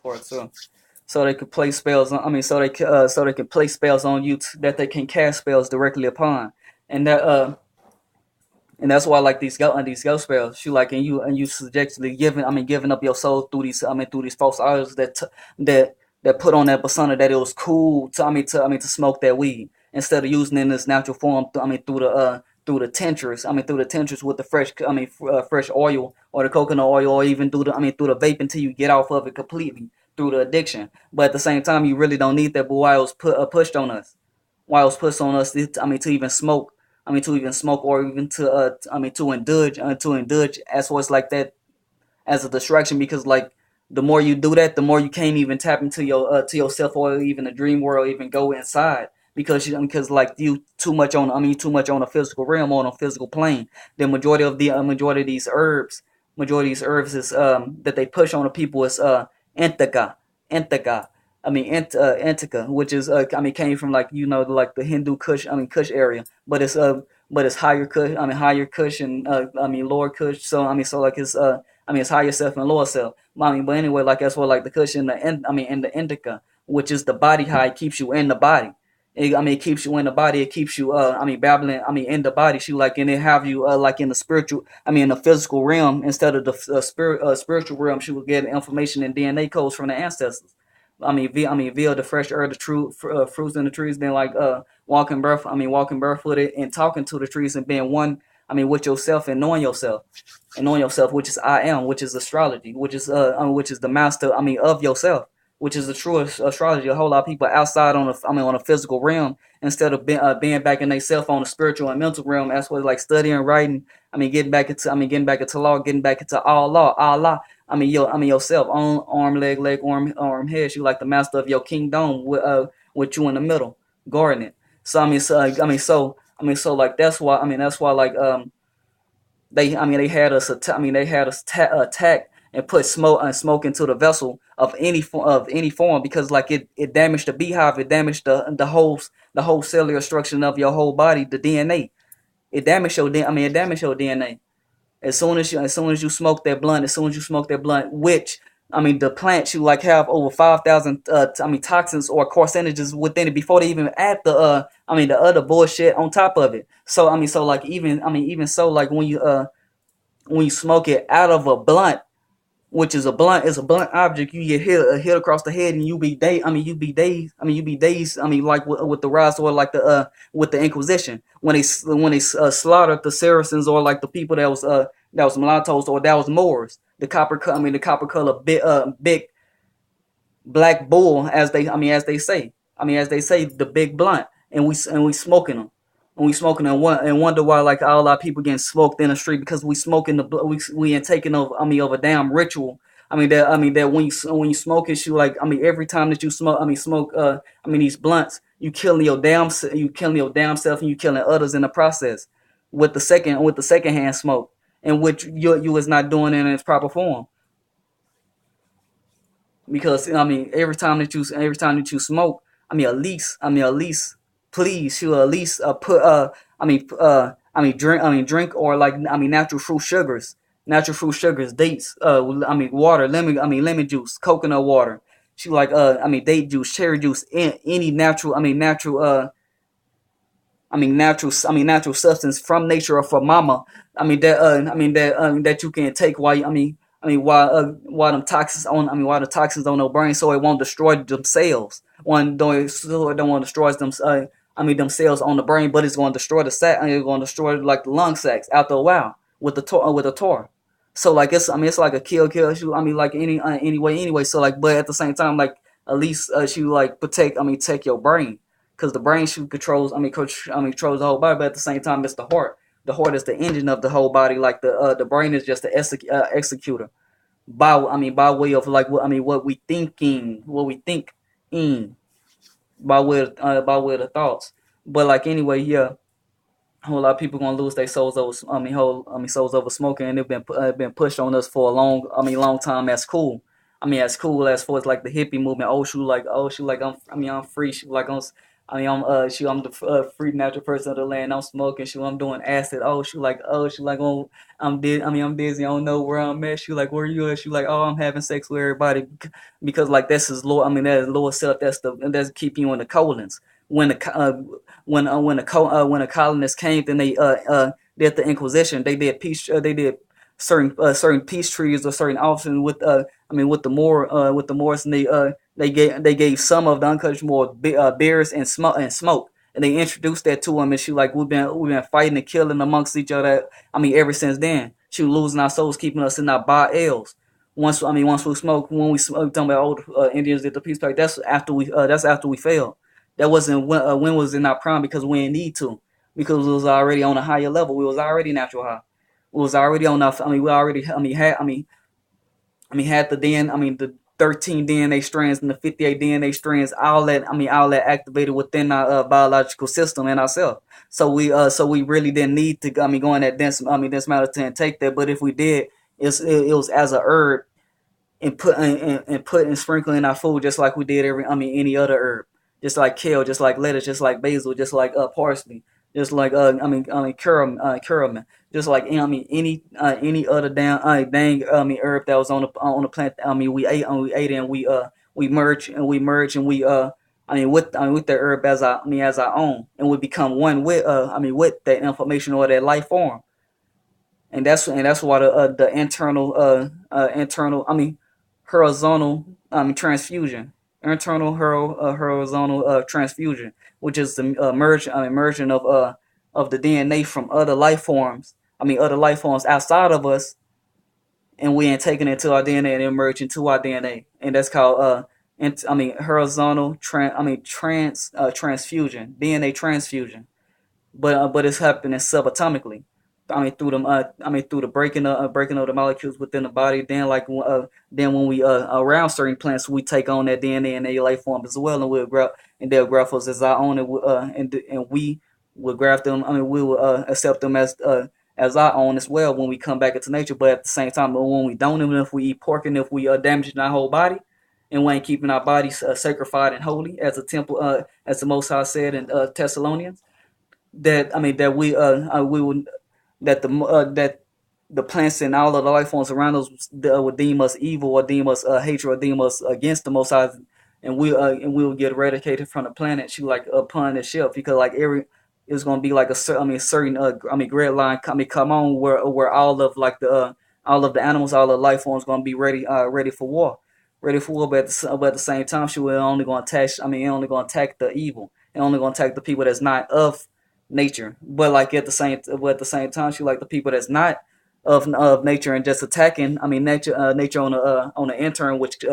part too. So they could play spells on. I mean, so they can play spells on you that they can cast spells directly upon, and that and that's why like these ghost spells, you like and you subjectively giving up your soul through through these false idols that that put on that persona that it was cool to to smoke that weed instead of using it in this natural form. Through the tinctures, through the tinctures with the fresh, fresh oil or the coconut oil, or even through the, through the vape until you get off of it completely through the addiction. But at the same time, you really don't need that. But why it was pushed on us? Why it was pushed on us? To even smoke. To even smoke, or even to to indulge as well as like that as a distraction, because like the more you do that, the more you can't even tap into your to yourself, or even the dream world, or even go inside, because like you too much on too much on a physical realm, on a physical plane. The majority of these herbs, is that they push on the people is indica, indica. Antica, which is came from like like the Hindu Kush, Kush area, but it's higher Kush, higher Kush and lower Kush. So so like it's higher self and lower self. But anyway, like that's what like the Kush and and the indica, which is the body high, keeps you in the body. It keeps you in the body. It keeps you, babbling. In the body. She like, and it have you, like in the spiritual. In the physical realm instead of the spiritual realm. She will get information and DNA codes from the ancestors. Via the fresh earth, the true fruits in the trees. Then like, walking barefooted and talking to the trees and being one. With yourself and knowing yourself, which is I am, which is astrology, which is the master. Of yourself, which is the true astrology. A whole lot of people outside on on a physical realm instead of being back in themselves on the spiritual and mental realm. That's what like studying, writing. Getting back into law, getting back into all law. Yourself, arm, leg, arm, head. You like the master of your kingdom with you in the middle, guarding it. So so like that's why like they had us attack and put smoke into the vessel of any form, because like it damaged the beehive, it damaged the whole cellular structure of your whole body, the DNA. It damaged your DNA. As soon as you smoke that blunt, which the plants you like have over 5,000 toxins or carcinogens within it before they even add the other bullshit on top of it. So so like even so like when you smoke it out of a blunt, which is a blunt object, you get hit across the head, and you be dazed. You be dazed. Like with the rise, or like the with the Inquisition, when they slaughtered the Saracens, or like the people that was mulattoes, or that was Moors. The copper color big black bull, as they say the big blunt, and we smoking them. And we smoking and wonder why like all our people getting smoked in the street, because we smoking we ain't taking of a damn ritual. That when you smoke it, you like every time that you smoke these blunts, you killing your damn self, and you killing others in the process with the second hand smoke, in which you is not doing it in its proper form. Because every time that you smoke, at least please you at least put drink, or like natural fruit sugars, dates, water, lemon juice, coconut water. She like date juice, cherry juice, any natural natural substance from nature or from mama. That you can take while while them toxins on while the toxins on your brain, so it won't destroy them cells. So it don't want to destroy them them cells on the brain, but it's going to destroy the sac. It's going to destroy like the lung sacs after a while with the tor. So like it's like a kill shoot. Like anyway. So like, but at the same time, like at least she like take your brain, because the brain shoot controls controls the whole body. But at the same time, it's the heart. The heart is the engine of the whole body. Like the brain is just the executor by way of like what we thinking, what we think in by way of the thoughts. But like anyway, yeah, a whole lot of people gonna lose their souls over souls over smoking, and they've been pushed on us for a long time as cool. As cool as far as like the hippie movement. Oh shoot, like I'm free. Shoot, like I'm the free natural person of the land. I'm smoking. I'm doing acid. Oh, I'm dizzy. I don't know where I'm at. She like, where you at? She like, oh, I'm having sex with everybody because like that's his Lord. That is Lord self. That's keeping you in the colons. When the when the colonists came, then they did the Inquisition. They did peace. They did certain peace treaties or certain officers with with the Moors, and they gave some of the unconscionable beers and smoke, and they introduced that to them. And she like, we've been fighting and killing amongst each other. Ever since then, she was losing our souls, keeping us in our Baals. Once we smoke, when we smoke, talking about old Indians did the peace pact. That's after we failed. That wasn't when was in our prime because we didn't need to, because we was already on a higher level. We was already natural high. We was already on our. We already. Had the 13 DNA strands and the 58 DNA strands, all that activated within our biological system and ourselves. So we really didn't need to, go in that dense matter to take that. But if we did, it was as a herb, and sprinkling our food just like we did any other herb, just like kale, just like lettuce, just like basil, just like parsley, just like cumin, just like any other dang herb that was on the plant. We ate and we merge and with the herb as our own, and we become one with that information or that life form. And that's why the internal horizontal transfusion, horizontal transfusion, which is the immersion of the DNA from other life forms outside of us, and we ain't taking it to our DNA and emerge into our DNA, and that's called horizontal transfusion, DNA transfusion. But it's happening subatomically. Through the breaking of the molecules within the body. Then when we around certain plants, we take on that DNA and their life form as well, and they'll graft us as our own, and we will graft them. We will accept them as our own as well when we come back into nature. But at the same time, when we don't, even if we eat pork and if we damaging our whole body, and we ain't keeping our bodies sacred and holy as a temple, as the Most High said in Thessalonians, that we would that the plants and all of the life forms around us would deem us evil or deem us hatred or deem us against the Most High, and we will get eradicated from the planet. She like upon the shelf, because like it's gonna be like a certain grid line come on where all of the animals, all of the life forms gonna be ready for war. Ready for war, but at the same time, she will only gonna attack. Only gonna attack the evil, and only gonna attack the people that's not of nature. But at the same time, she like the people that's not of nature and just attacking. Nature on the intern, which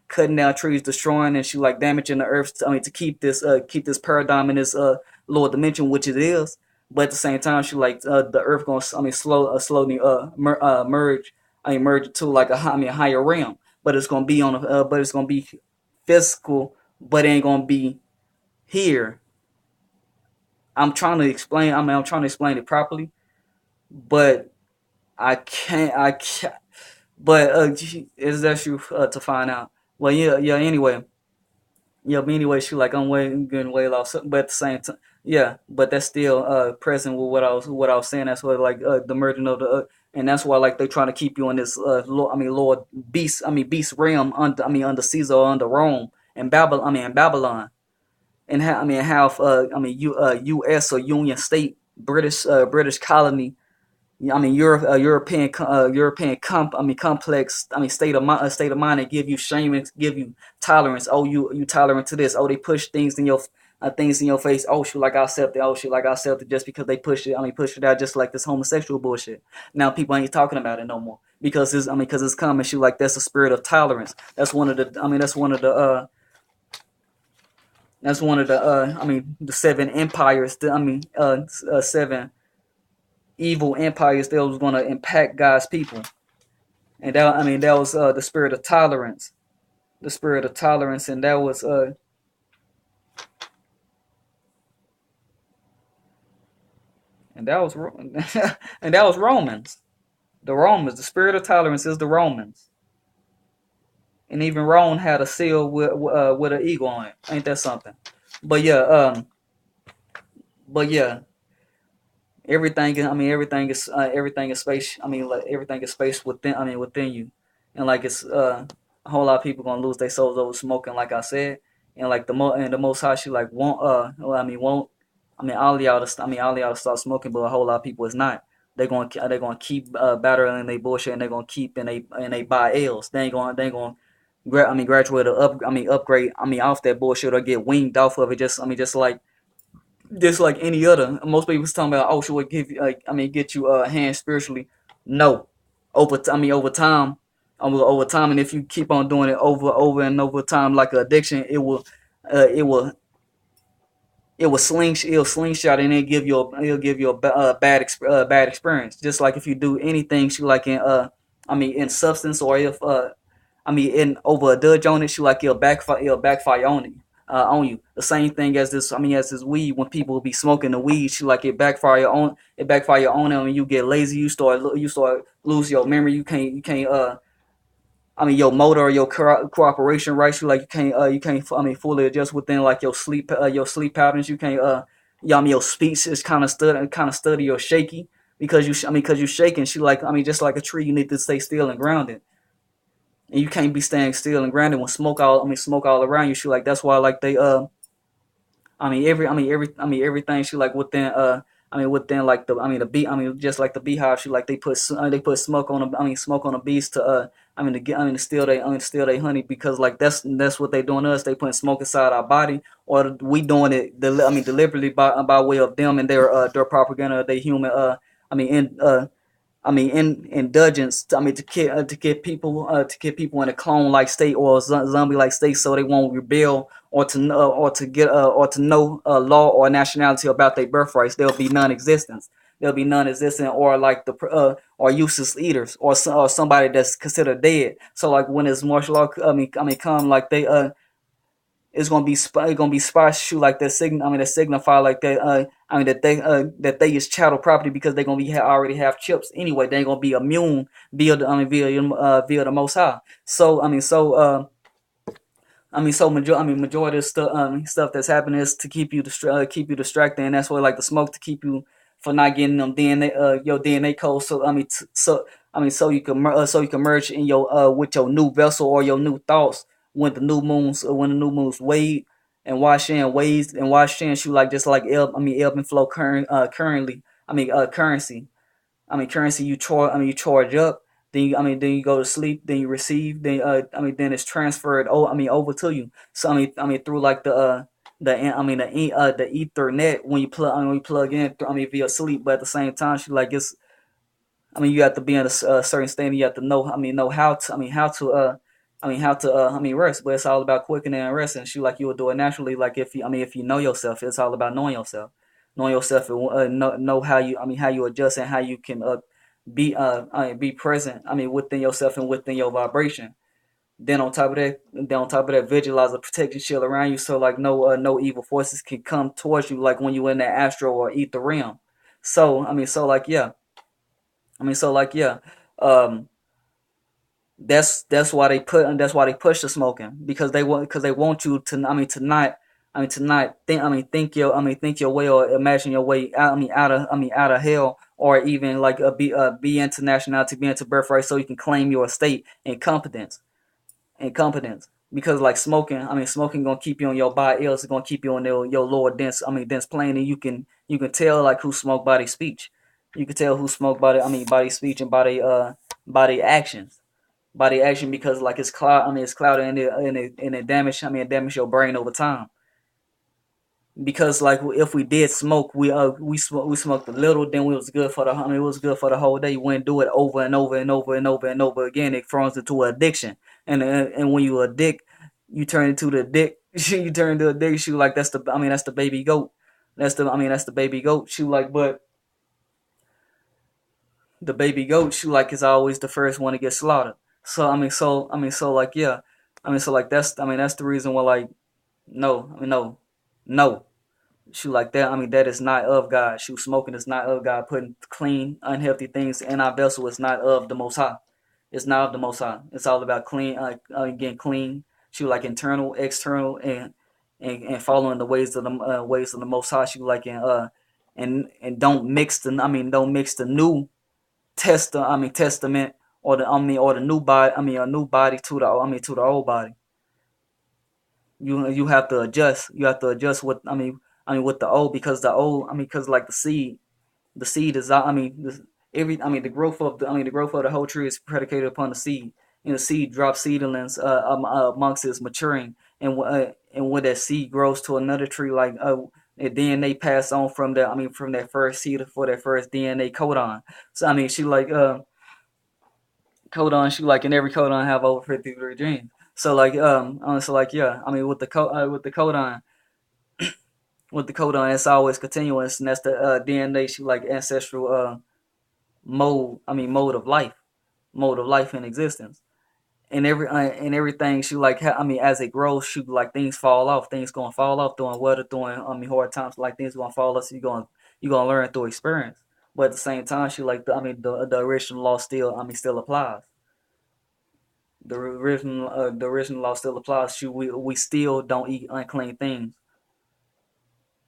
cutting down trees, destroying, and she like damaging the earth. To keep this paradigm in this lower dimension, which it is. But at the same time, she like the earth gonna slowly merge. Merge to like a higher realm. But it's gonna be but it's gonna be physical, but it ain't gonna be here. I'm trying to explain. I'm trying to explain it properly, but I can't. I can't. But it's that you to find out. Well, yeah, yeah. Anyway, she like I'm getting way lost. But at the same time, yeah. But that's still present with what I was saying. That's what like the merging of the. And that's why like they trying to keep you in this Lord beast realm under Caesar, under Rome and Babylon. And U.S. or Union State, British colony. European complex. State of mind, and give you shame and give you tolerance. Oh, you tolerant to this? Oh, they push things in your face. Oh, shoot, like I accept it. Oh, shoot, like I accept it just because they push it. Push it out just like this homosexual bullshit. Now people ain't talking about it no more because it's coming. Shoot, like that's a spirit of tolerance. That's one of the seven empires. Seven evil empires that was going to impact God's people, and that was the spirit of tolerance, and that was and that was and that was Romans. The spirit of tolerance is the Romans, and even Rome had a seal with an eagle on it. Ain't that something? But yeah, but yeah, everything. Everything is space. I mean, like everything is space within. I mean, within you, and like it's a whole lot of people gonna lose their souls over smoking. Like I said, and like the most high she like won't. Well, I mean, won't. I mean, all y'all to stop smoking, but a whole lot of people is not. They're gonna keep battering they bullshit, and they're gonna keep and they buy L's. They ain't gonna graduate or upgrade. I mean, off that bullshit or get winged off of it. Just like any other. Most people talking about, oh, should we give you get you a hand spiritually? No, over time, over time, and if you keep on doing it over and over time like an addiction, uh, it will it'll slingshot and it'll give you a bad experience. Just like if you do anything, she like in substance or if in over a dudge on it, she like it'll backfire on you. The same thing as this weed. When people be smoking the weed, she like it backfire on them, and you get lazy. You start lose your memory. You can't your motor or your cooperation, right? You can't fully adjust within like your sleep patterns. You can't your speech is kind of study or shaky because because you shaking. She like just like a tree, you need to stay still and grounded, and you can't be staying still and grounded when smoke all around you. She like that's why like they everything she like within within like the bee just like the beehive she like they put smoke on the smoke on the bees to to get to steal they honey because like that's what they doing to us. They putting smoke inside our body, or we doing it deliberately by way of them and their propaganda of they human I mean in in indulgence. To get people in a clone like state or a zombie like state, so they won't rebel or to know law or nationality about their birthrights. They'll be non-existent. They'll be non-existent or like the or useless eaters or somebody that's considered dead. So like when it's martial law, come like they it's gonna be spots shoot like that that signify like that that they is chattel property because they're gonna be already have chips anyway. They ain't gonna be immune via the Most High. So majority of stuff that's happening is to keep you distracted, and that's why like the smoke to keep you for not getting them DNA your DNA code. So so you can merge in your with your new vessel or your new thoughts when the new moons wade and wash in shoot like just like ebb and flow currently currency. Currency you charge up, then you go to sleep, then you receive, then it's transferred over to you. So through like the Ethernet when you plug in via sleep, but at the same time she like it's you have to be in a certain state, and you have to know how to rest. But it's all about quickening and resting. She like you will do it naturally. Like if you know yourself, it's all about knowing yourself, and know how you adjust and how you can be present. Within yourself and within your vibration. Then on top of that, visualize a protection shield around you, so like no evil forces can come towards you. Like when you in that astral or ether realm. So so like yeah. Um, that's why they push the smoking because they want you to to not think your way or imagine your way out out of hell, or even like be into nationality, be into birthright, so you can claim your estate and competence. Because like smoking gonna keep you on your body, else it's gonna keep you on your lower dense plane, and you can tell like who smoke body speech. You can tell who smoke body body speech and body actions, because like it's clouded, and it damage it damage your brain over time. Because like if we did smoke, we smoked a little, then we was good for the it was good for the whole day. You wouldn't do it over and over and over and over and over again. It throws into addiction, and when you addict, you turn into the dick. You turn into addiction. Like that's the baby goat. That's the baby goat. She like, but the baby goat, she like is always the first one to get slaughtered. So so like yeah, so like that's the reason why like no. Shoot like that. That is not of God. Shoot, smoking is not of God. Putting clean, unhealthy things in our vessel is not of the Most High. It's not of the Most High. It's all about clean, getting clean. Shoot, like internal, external, and following the ways of the Most High. She like and don't mix don't mix the new testament or the new body a new body to the to the old body. You have to adjust. You have to adjust with with the old, because the old because like the seed is the growth of the growth of the whole tree is predicated upon the seed, and the seed drops seedlings amongst its maturing, and when that seed grows to another tree, like and DNA pass on from the from that first seed for that first DNA codon. So she like codon she like in every codon have over 53 genes. So like so like yeah, with the with the codon, it's always continuous, and that's the DNA she like ancestral mode of life, in existence. And everything she like as it grows, she like things fall off, things gonna fall off during weather, during hard times, like things gonna fall off. So you gonna learn through experience. But at the same time, she like the original law still still applies. The original law still applies. We still don't eat unclean things.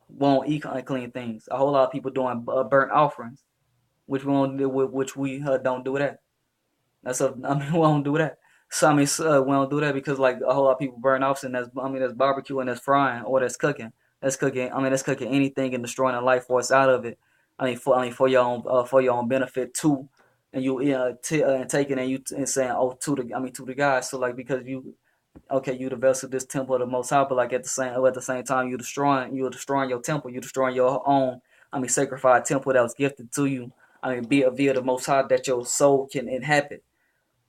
Won't eat unclean things. A whole lot of people doing burnt offerings, which we don't do, which we don't do that. We don't do that. So we don't do that because like a whole lot of people burn off, and that's barbecue, and that's frying, or that's cooking. That's cooking. That's cooking anything and destroying the life force out of it. For for your own benefit too, and you and taking and you and saying to the guys. So like because you okay, you the vessel, this temple of the Most High, but like at the same time, you're destroying your temple, you're destroying your own, sacred temple that was gifted to you. Via the Most High that your soul can inhabit,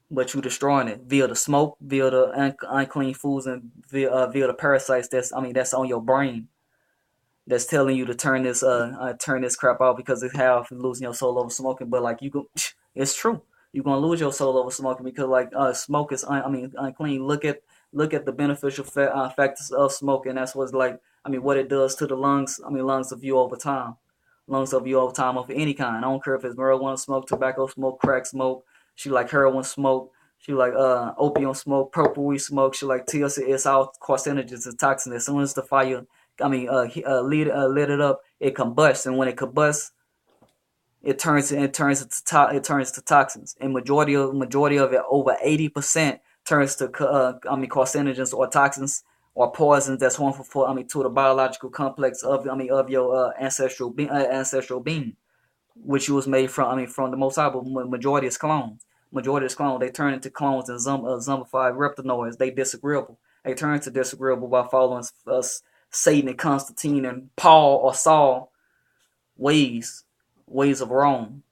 but you destroying it via the smoke, via the unclean foods, and via the parasites that's on your brain, that's telling you to turn this crap out because it have losing your soul over smoking. But like it's true, you're gonna lose your soul over smoking because like smoke is unclean. Look at the beneficial factors of smoking. That's what's like what it does to the lungs. Lungs of you over time, of any kind. I don't care if it's marijuana smoke, tobacco smoke, crack smoke. She like heroin smoke. She like opium smoke, purple weed smoke. She like TLC. It's all carcinogens and toxins. As soon as the fire lit it up, it combusts, and when it combusts, it turns to toxins, and majority of it, over 80%, turns to carcinogens or toxins or poisons that's harmful for to the biological complex of your ancestral being, which was made from the Most High. But majority is clones. They turn into clones and zombified reptinoids. They disagreeable. They turn to disagreeable by following Satan and Constantine and Paul or Saul ways of Rome,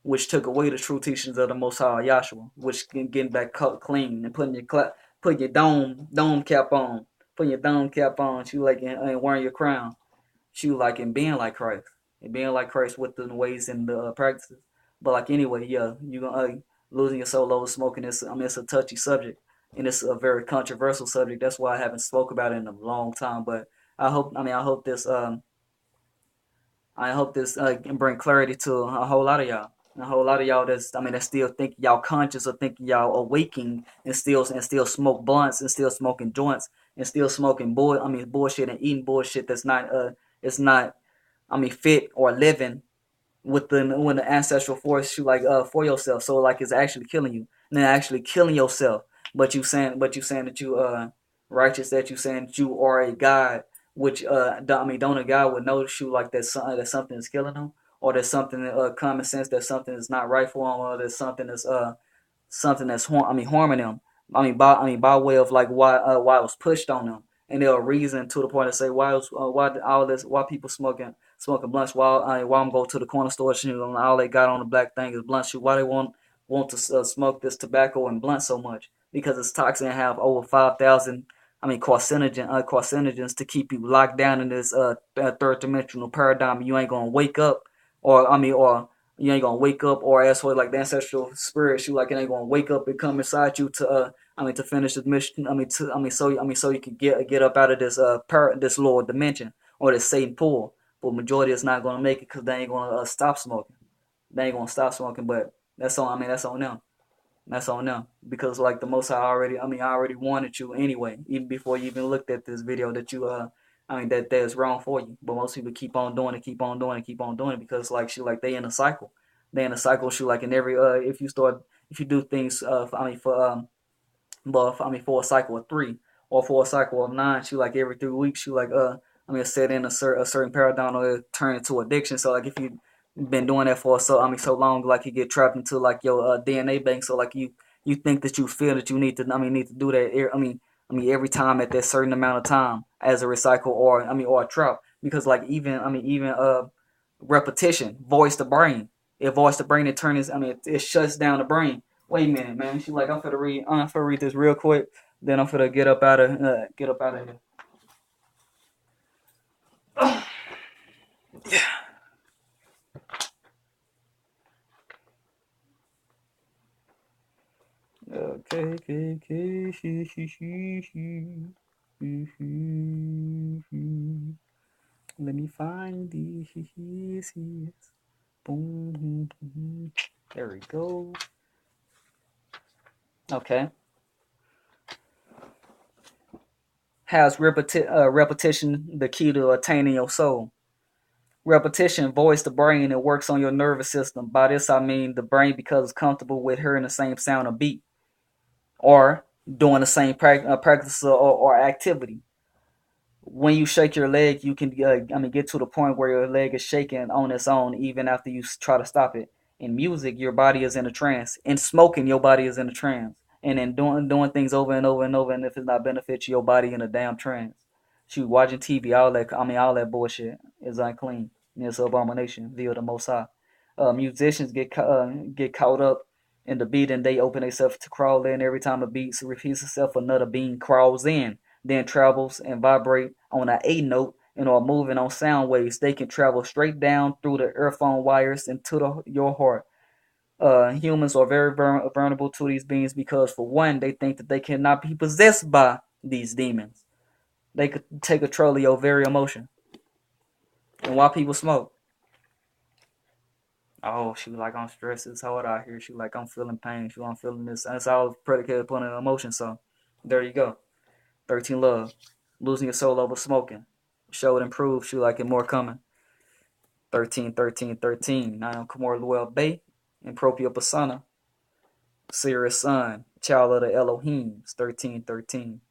which took away the true teachings of the Most High Yahshua, which getting back clean and putting your dome cap on, you like and wearing your crown, you like and being like Christ, with the ways and the practices. But like anyway, yeah, you gonna losing your soul over smoking. It's a touchy subject, and it's a very controversial subject. That's why I haven't spoke about it in a long time. But I hope this can bring clarity to a whole lot of y'all. A whole lot of y'all that still think y'all conscious, or think y'all awaking, and still smoke blunts, and still smoking joints, and still smoking bullshit, and eating bullshit that's not it's not fit or living with when the ancestral force you like for yourself. So like it's actually killing you, and then actually killing yourself. But you saying that you righteous, that you saying that you are a God, which don't a God would notice you like that something is killing them, or there's something common sense that something is not right for them, or there's something that's harming them. By way of like why it was pushed on them, and they'll reason to the point to say why all this, why people smoking blunts, why I'm going to the corner store and all they got on the black thing is blunt. Why they want to smoke this tobacco and blunt so much? Because it's toxic and have over 5,000 carcinogens to keep you locked down in this third dimensional paradigm. You ain't gonna wake up, or you ain't gonna wake up, or as for like the ancestral spirit, you like it ain't gonna wake up and come inside you to to finish the mission. So you can get up out of this this lower dimension, or this Satan pool. But majority is not gonna make it because they ain't gonna stop smoking. They ain't gonna stop smoking. But that's on them. That's on them because like the most I already wanted you anyway, even before you even looked at this video that you that is wrong for you. But most people keep on doing it, keep on doing it, keep on doing it because like she like they in a cycle. They in a cycle. She like in every if you do things for a cycle of 3 or for a cycle of 9, she like every 3 weeks, she like set in a certain paradigm or turn into addiction. So like if you been doing that for so long, like you get trapped into like your DNA bank. So like you think that you feel that you need to need to do that. Every time at that certain amount of time as a recycle or a trap because like even repetition voice the brain. It voice the brain. It turns. It shuts down the brain. Wait a minute, man. She like, I'm finna read this real quick. Then I'm finna get up out of here. Okay, okay, okay. Let me find these. Boom. There we go. Okay. Has repetition the key to attaining your soul? Repetition voice the brain and works on your nervous system. By this I mean the brain becomes comfortable with hearing the same sound or beat or doing the same practice or activity. When you shake your leg, you can get to the point where your leg is shaking on its own, even after you try to stop it. In music, your body is in a trance. In smoking, your body is in a trance. And in doing things over and over and over, and if it's not beneficial, your body in a damn trance. Shoot, watching TV, all that bullshit is unclean. It's abomination via the Most High. Musicians get caught up in the beat and they open themselves to crawl in. Every time a beat repeats itself, another being crawls in, then travels and vibrate on an A note and are moving on sound waves. They can travel straight down through the earphone wires into your heart. Humans are very vulnerable to these beings because, for one, they think that they cannot be possessed by these demons. They could take control of your very emotion. And why people smoke? Oh, she was like, I'm stressed. It's hard out here. She was like, I'm feeling pain. She was, I'm feeling this. That's all predicated upon an emotion. So there you go. 13 love. Losing your soul over smoking. Show it improve. She like it more coming. 13, 13, 13. I am Coremour Luel Bey in propria persona. Serious son. Child of the Elohims. 13, 13.